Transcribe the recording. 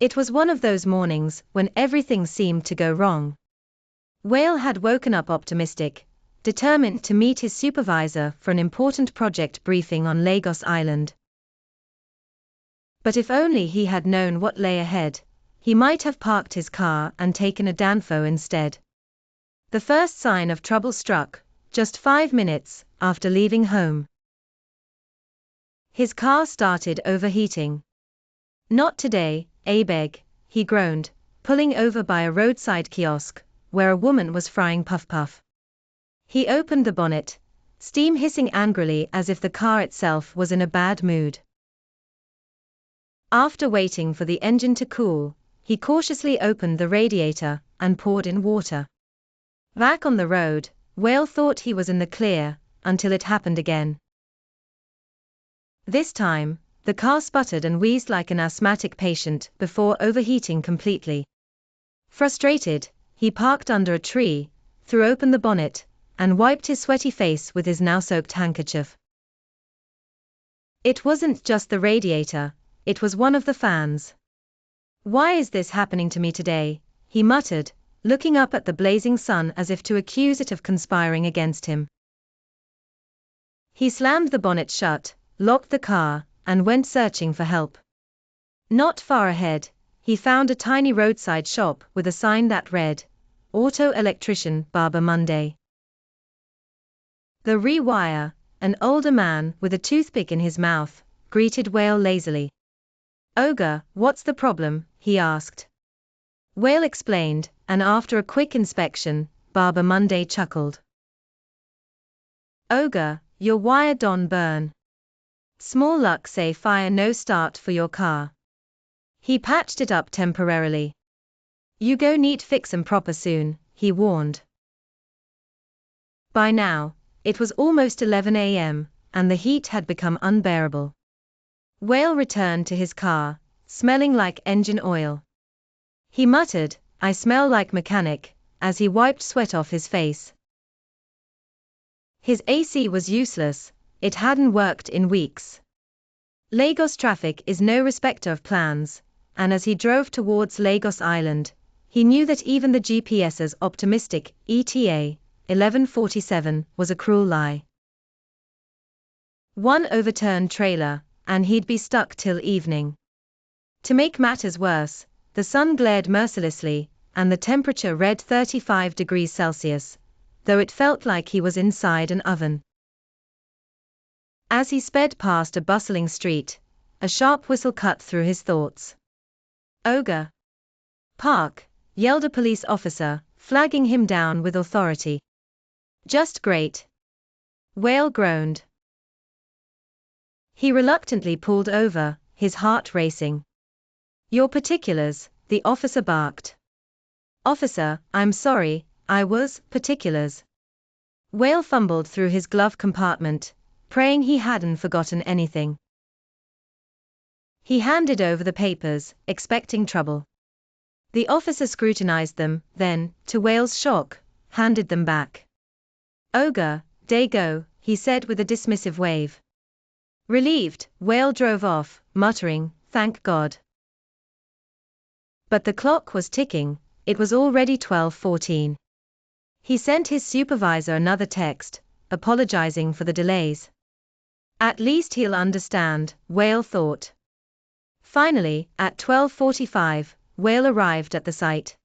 It was one of those mornings when everything seemed to go wrong. Wale had woken up optimistic, determined to meet his supervisor for an important project briefing on Lagos Island. But if only he had known what lay ahead, he might have parked his car and taken a Danfo instead. The first sign of trouble struck, just 5 minutes after leaving home. His car started overheating. "Not today, Abeg," he groaned, pulling over by a roadside kiosk, where a woman was frying puff-puff. He opened the bonnet, steam hissing angrily as if the car itself was in a bad mood. After waiting for the engine to cool, he cautiously opened the radiator and poured in water. Back on the road, Wale thought he was in the clear, until it happened again. This time, the car sputtered and wheezed like an asthmatic patient before overheating completely. Frustrated, he parked under a tree, threw open the bonnet, and wiped his sweaty face with his now-soaked handkerchief. It wasn't just the radiator, it was one of the fans. "Why is this happening to me today?" he muttered, looking up at the blazing sun as if to accuse it of conspiring against him. He slammed the bonnet shut, locked the car, and went searching for help. Not far ahead, he found a tiny roadside shop with a sign that read, "Auto Electrician Barber Monday." The rewire, an older man with a toothpick in his mouth, greeted Wale lazily. "Ogre, what's the problem?" he asked. Wale explained, and after a quick inspection, Barber Monday chuckled. "Ogre, your wire don't burn. Small luck say fire no start for your car. He patched it up temporarily. You go neat fix 'em proper soon," he warned. By now, it was almost 11 a.m., and the heat had become unbearable. Wale returned to his car, smelling like engine oil. He muttered, "I smell like mechanic," as he wiped sweat off his face. His AC was useless, it hadn't worked in weeks. Lagos traffic is no respecter of plans, and as he drove towards Lagos Island, he knew that even the GPS's optimistic ETA 11:47 was a cruel lie. One overturned trailer, and he'd be stuck till evening. To make matters worse, the sun glared mercilessly, and the temperature read 35 degrees Celsius, though it felt like he was inside an oven. As he sped past a bustling street, a sharp whistle cut through his thoughts. "Ogre! Park!" yelled a police officer, flagging him down with authority. "Just great!" Wale groaned. He reluctantly pulled over, his heart racing. "Your particulars," the officer barked. "Officer, I'm sorry, I was particulars." Wale fumbled through his glove compartment, praying he hadn't forgotten anything. He handed over the papers, expecting trouble. The officer scrutinized them, then, to Wale's shock, handed them back. "Ogre, dey go," he said with a dismissive wave. Relieved, Wale drove off, muttering, "Thank God." But the clock was ticking, it was already 12:14. He sent his supervisor another text, apologizing for the delays. At least he'll understand, Wale thought. Finally, at 12:45, Wale arrived at the site.